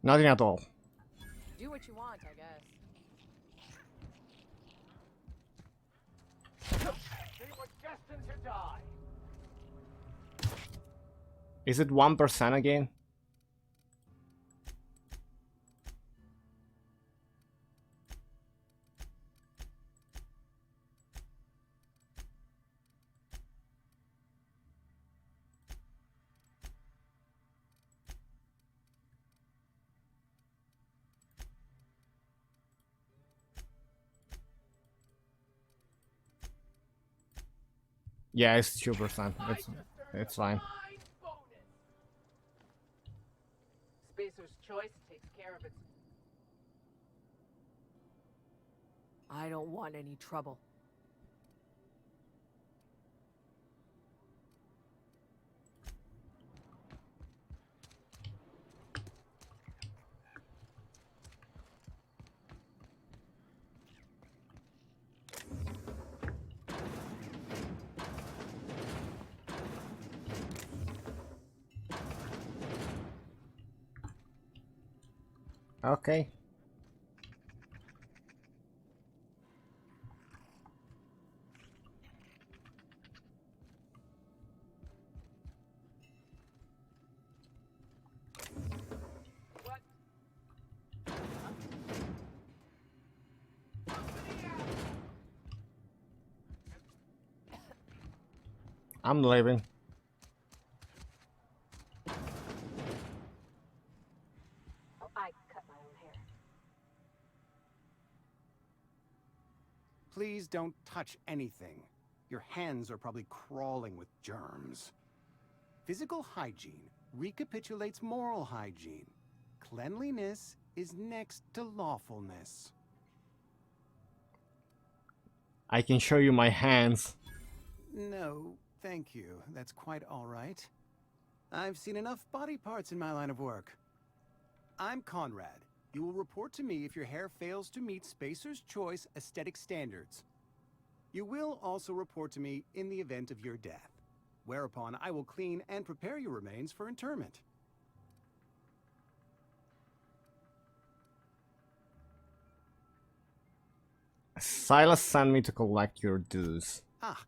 Nothing at all. Do what you want, I guess. They were destined to die. Is it 1% again? Yeah, it's 2%. It's fine. Spacer's choice takes care of its. I don't want any trouble. Okay. What? I'm leaving. Oh, I cut my own hair. Please don't touch anything. Your hands are probably crawling with germs. Physical hygiene recapitulates moral hygiene. Cleanliness is next to lawfulness. I can show you my hands. No, thank you. That's quite all right. I've seen enough body parts in my line of work. I'm Conrad. You will report to me if your hair fails to meet Spacer's Choice aesthetic standards. You will also report to me in the event of your death, whereupon I will clean and prepare your remains for interment. Silas sent me to collect your dues. Ah,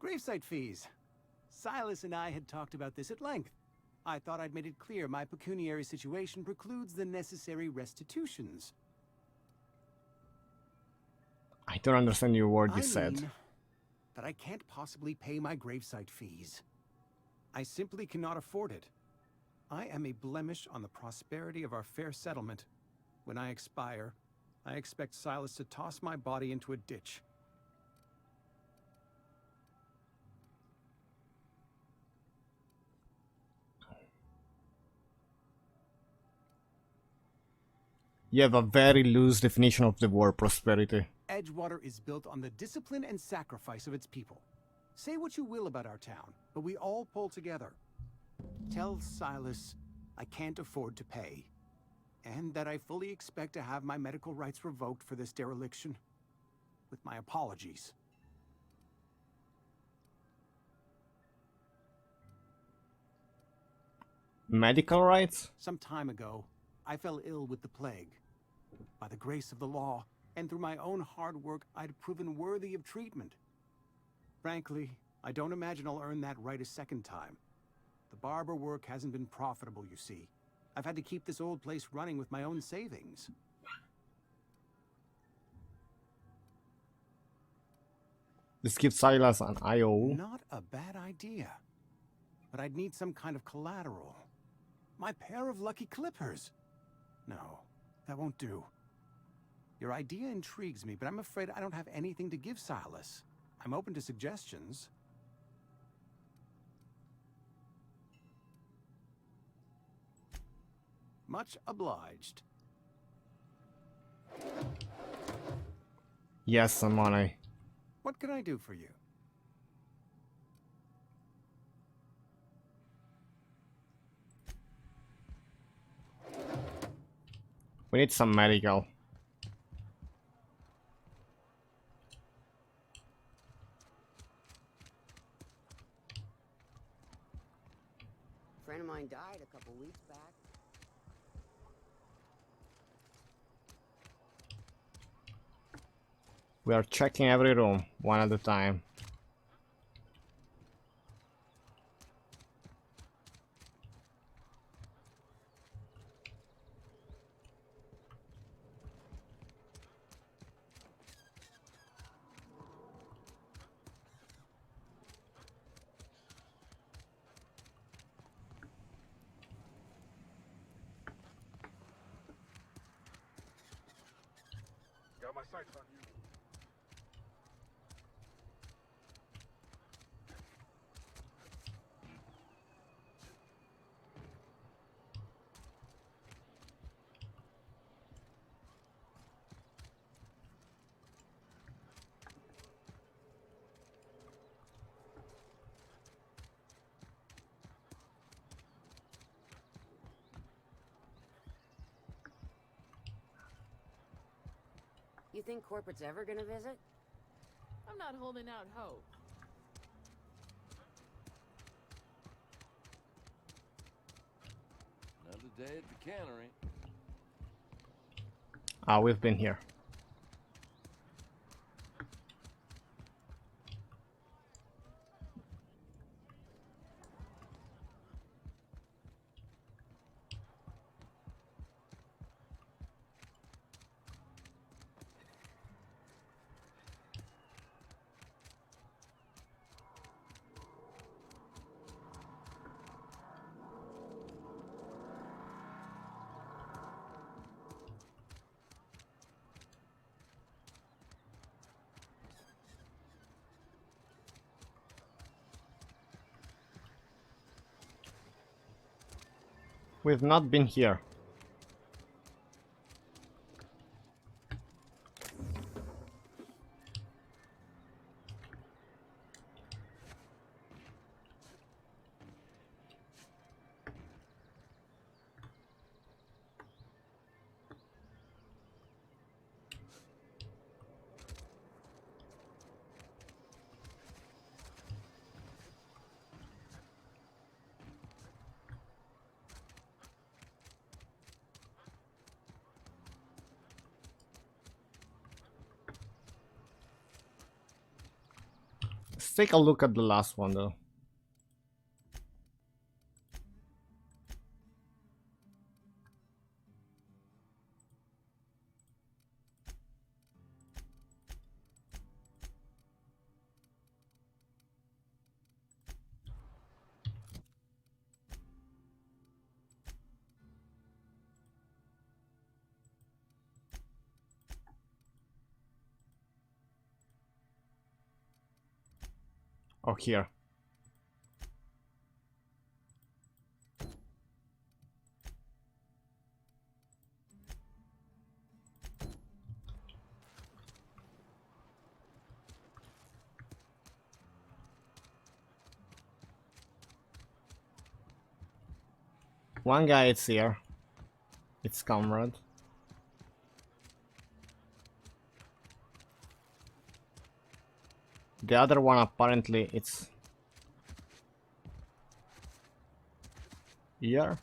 gravesite fees. Silas and I had talked about this at length. I thought I'd made it clear my pecuniary situation precludes the necessary restitutions. I don't understand your word you I said. mean that I can't possibly pay my gravesite fees. I simply cannot afford it. I am a blemish on the prosperity of our fair settlement. When I expire, I expect Silas to toss my body into a ditch. You have a very loose definition of the word prosperity. Edgewater is built on the discipline and sacrifice of its people. Say what you will about our town, but we all pull together. Tell Silas I can't afford to pay, and that I fully expect to have my medical rights revoked for this dereliction. With my apologies. Medical rights? Some time ago, I fell ill with the plague. By the grace of the law, and through my own hard work, I'd proven worthy of treatment. Frankly, I don't imagine I'll earn that right a second time. The barber work hasn't been profitable, you see. I've had to keep this old place running with my own savings. This gives Silas an IO. Not a bad idea. But I'd need some kind of collateral. My pair of lucky clippers. No, that won't do. Your idea intrigues me, but I'm afraid I don't have anything to give Silas. I'm open to suggestions. Much obliged. Yes, some money. What can I do for you? We need some medical. A friend of mine died a couple weeks back. We are checking every room, one at a time. Got my sights on you. You think corporate's ever gonna visit? I'm not holding out hope. Another day at the cannery. Ah, we've been here. We've not been here. Let's take a look at the last one though. Oh, here. One guy is here. It's Comrade. The other one apparently it's here.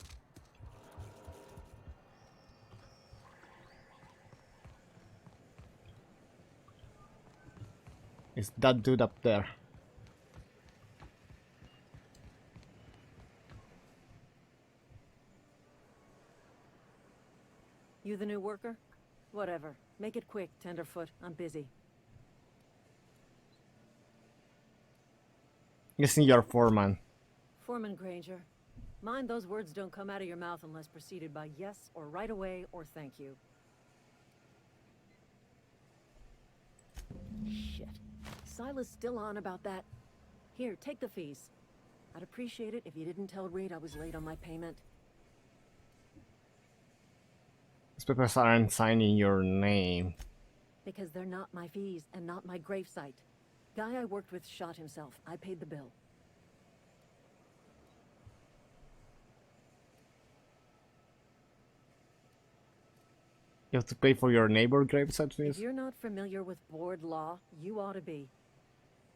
It's that dude up there. You the new worker? Whatever. Make it quick, Tenderfoot. I'm busy. Guessing you're foreman. Foreman Granger. Mind those words don't come out of your mouth unless preceded by yes or right away or thank you. Shit. Silas still on about that. Here, take the fees. I'd appreciate it if you didn't tell Reed I was late on my payment. These papers aren't signing your name. Because they're not my fees and not my gravesite. Guy I worked with shot himself. I paid the bill. You have to pay for your neighbor gravesite If fees? you're not familiar with board law, you ought to be.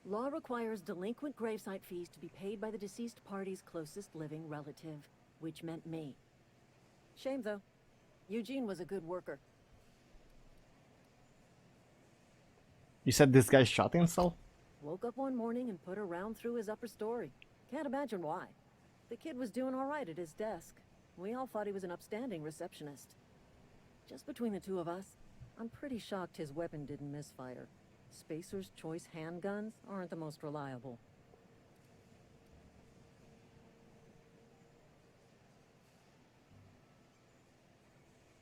Law requires delinquent gravesite fees to be paid by the deceased party's closest living relative, which meant me. Shame, though. Eugene was a good worker. You said this guy shot himself? Woke up one morning and put a round through his upper story. Can't imagine why. The kid was doing all right at his desk. We all thought he was an upstanding receptionist. Just between the two of us, I'm pretty shocked his weapon didn't misfire. Spacer's Choice handguns aren't the most reliable.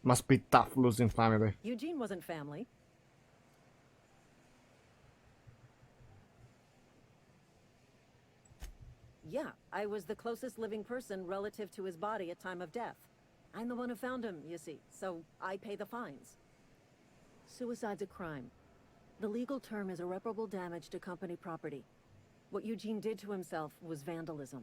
Must be tough losing family. Eugene wasn't family. Yeah, I was the closest living person relative to his body at time of death. I'm the one who found him, you see, so I pay the fines. Suicide's a crime. The legal term is irreparable damage to company property. What Eugene did to himself was vandalism.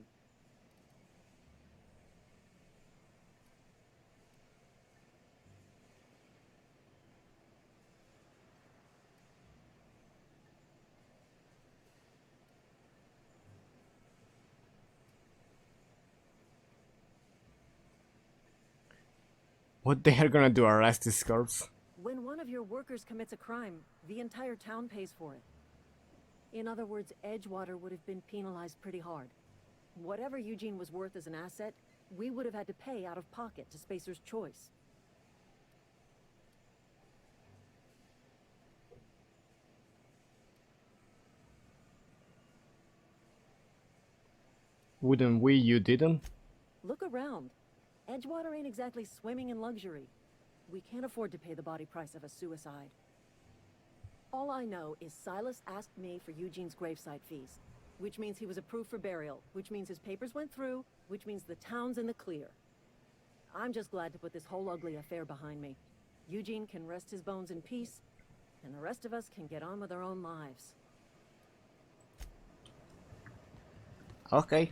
What they are gonna do, arrest this corpse? When one of your workers commits a crime, the entire town pays for it. In other words, Edgewater would have been penalized pretty hard. Whatever Eugene was worth as an asset, we would have had to pay out of pocket to Spacer's Choice. Wouldn't we? You didn't? Look around. Edgewater ain't exactly swimming in luxury. We can't afford to pay the body price of a suicide. All I know is Silas asked me for Eugene's gravesite fees, which means he was approved for burial, which means his papers went through, which means the town's in the clear. I'm just glad to put this whole ugly affair behind me. Eugene can rest his bones in peace, and the rest of us can get on with our own lives. Okay.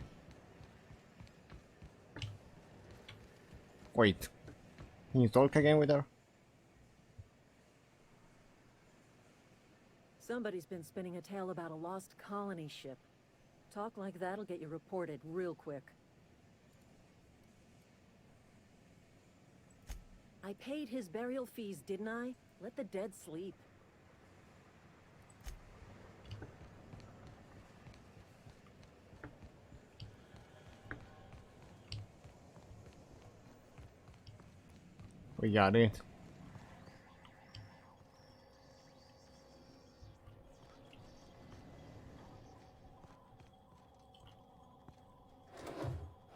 Wait. Can you talk again with her? Somebody's been spinning a tale about a lost colony ship. Talk like that'll get you reported real quick. I paid his burial fees, didn't I? Let the dead sleep. We got it.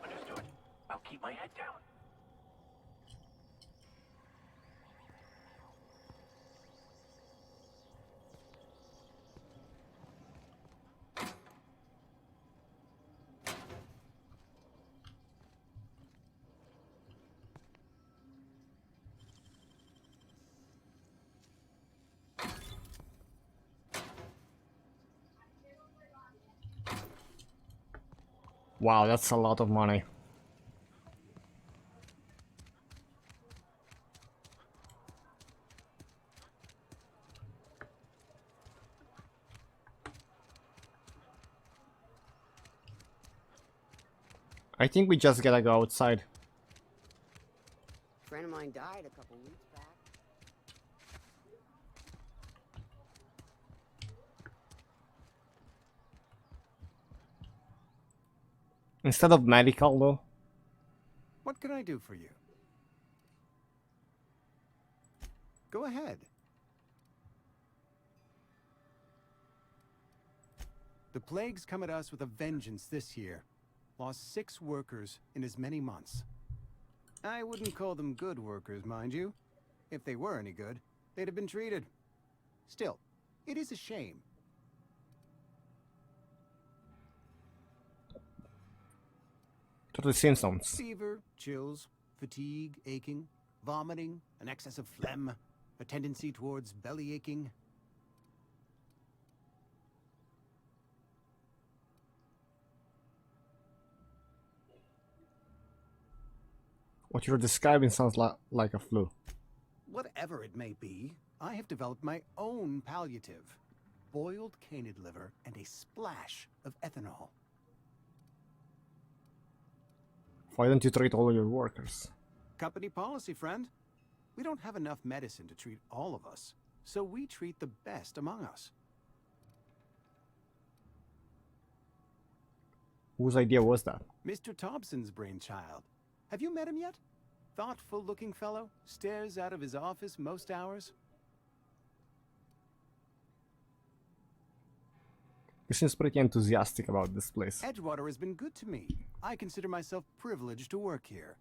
Understood. I'll keep my head down. Wow, that's a lot of money. I think we just gotta go outside. A friend of mine died a couple weeks back. Instead of medical though. What can I do for you? Go ahead. The plague's come at us with a vengeance this year. Lost 6 workers in as many months. I wouldn't call them good workers, mind you. If they were any good, they'd have been treated. Still, it is a shame. To the symptoms. Fever, chills, fatigue, aching, vomiting, an excess of phlegm, a tendency towards belly aching. What you're describing sounds like a flu. Whatever it may be, I have developed my own palliative. Boiled canid liver and a splash of ethanol. Why don't you treat all your workers? Company policy, friend. We don't have enough medicine to treat all of us, so we treat the best among us. Whose idea was that? Mr. Thompson's brainchild. Have you met him yet? Thoughtful-looking fellow, stares out of his office most hours. He seems pretty enthusiastic about this place. Edgewater has been good to me. I consider myself privileged to work here.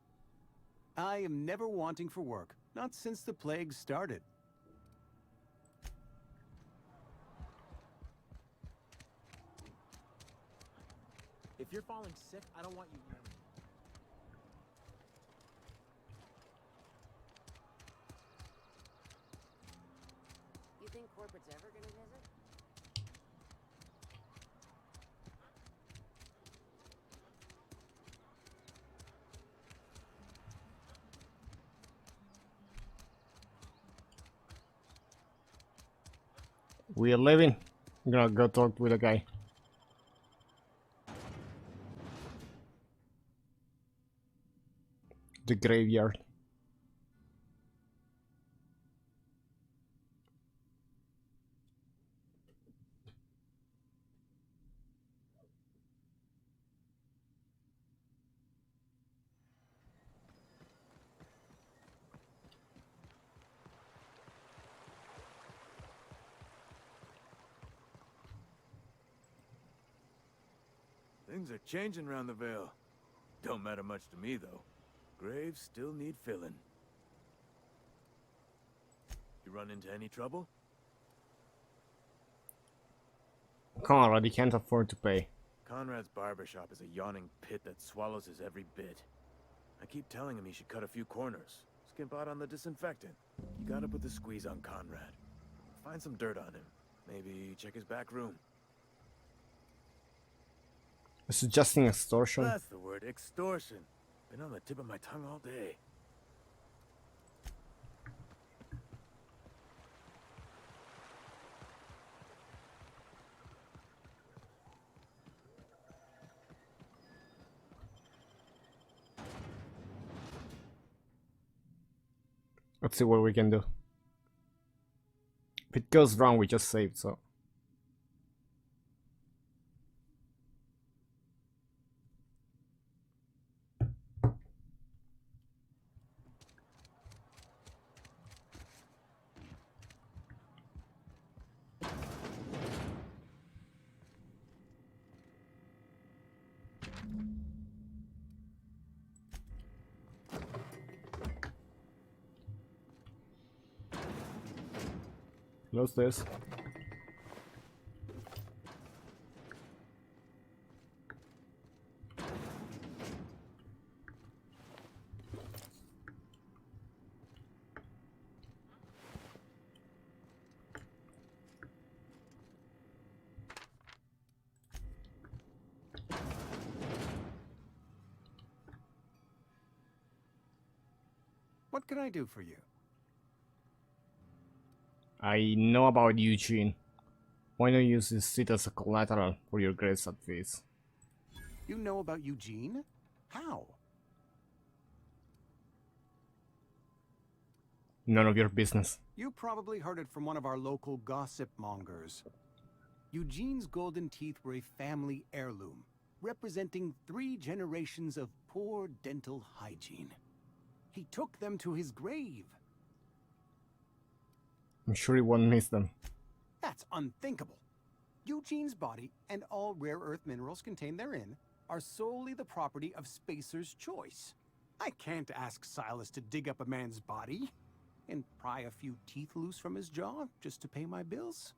I am never wanting for work, not since the plague started. If you're falling sick, I don't want you near me. You think corporate's ever gonna visit? We are leaving. I'm gonna go talk with a guy. The graveyard. Things are changing around the Vale. Don't matter much to me, though. Graves still need filling. You run into any trouble? Conrad, he can't afford to pay. Conrad's barbershop is a yawning pit that swallows his every bit. I keep telling him he should cut a few corners. Skimp out on the disinfectant. You gotta put the squeeze on Conrad. Find some dirt on him. Maybe check his back room. Suggesting extortion. That's the word, extortion. Been on the tip of my tongue all day. Let's see what we can do. If it goes wrong, we just saved, so. Close this. What can I do for you? I know about Eugene. Why not use this seat as a collateral for your gravesite fees? You know about Eugene? How? None of your business. You probably heard it from one of our local gossip mongers. Eugene's golden teeth were a family heirloom, representing 3 generations of poor dental hygiene. He took them to his grave. I'm sure he won't miss them. That's unthinkable. Eugene's body and all rare earth minerals contained therein are solely the property of Spacer's choice. I can't ask Silas to dig up a man's body and pry a few teeth loose from his jaw just to pay my bills.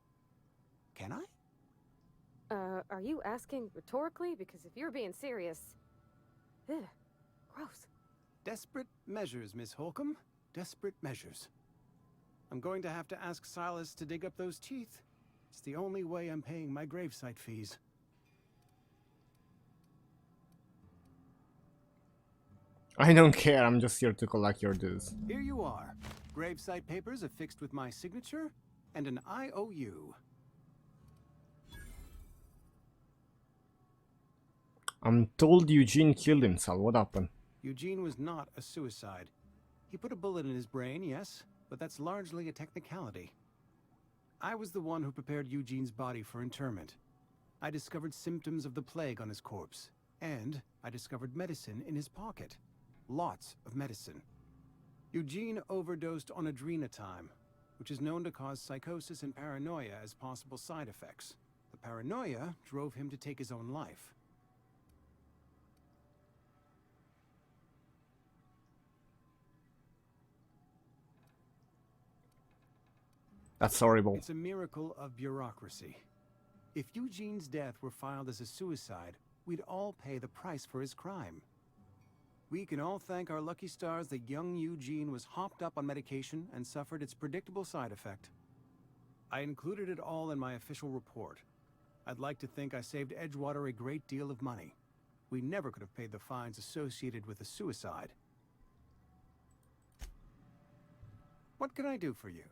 Can I? Are you asking rhetorically? Because if you're being serious... Ugh, gross. Desperate measures, Miss Holcomb. Desperate measures. I'm going to have to ask Silas to dig up those teeth. It's the only way I'm paying my gravesite fees. I don't care, I'm just here to collect your dues. Here you are. Gravesite papers affixed with my signature and an IOU. I'm told Eugene killed himself. What happened? Eugene was not a suicide. He put a bullet in his brain, yes, but that's largely a technicality. I was the one who prepared Eugene's body for interment. I discovered symptoms of the plague on his corpse, And I discovered medicine in his pocket. Lots of medicine. Eugene overdosed on adrenatime, which is known to cause psychosis and paranoia as possible side effects. The paranoia drove him to take his own life. That's horrible. It's a miracle of bureaucracy. If Eugene's death were filed as a suicide, we'd all pay the price for his crime. We can all thank our lucky stars that young Eugene was hopped up on medication and suffered its predictable side effect. I included it all in my official report. I'd like to think I saved Edgewater a great deal of money. We never could have paid the fines associated with a suicide. What can I do for you?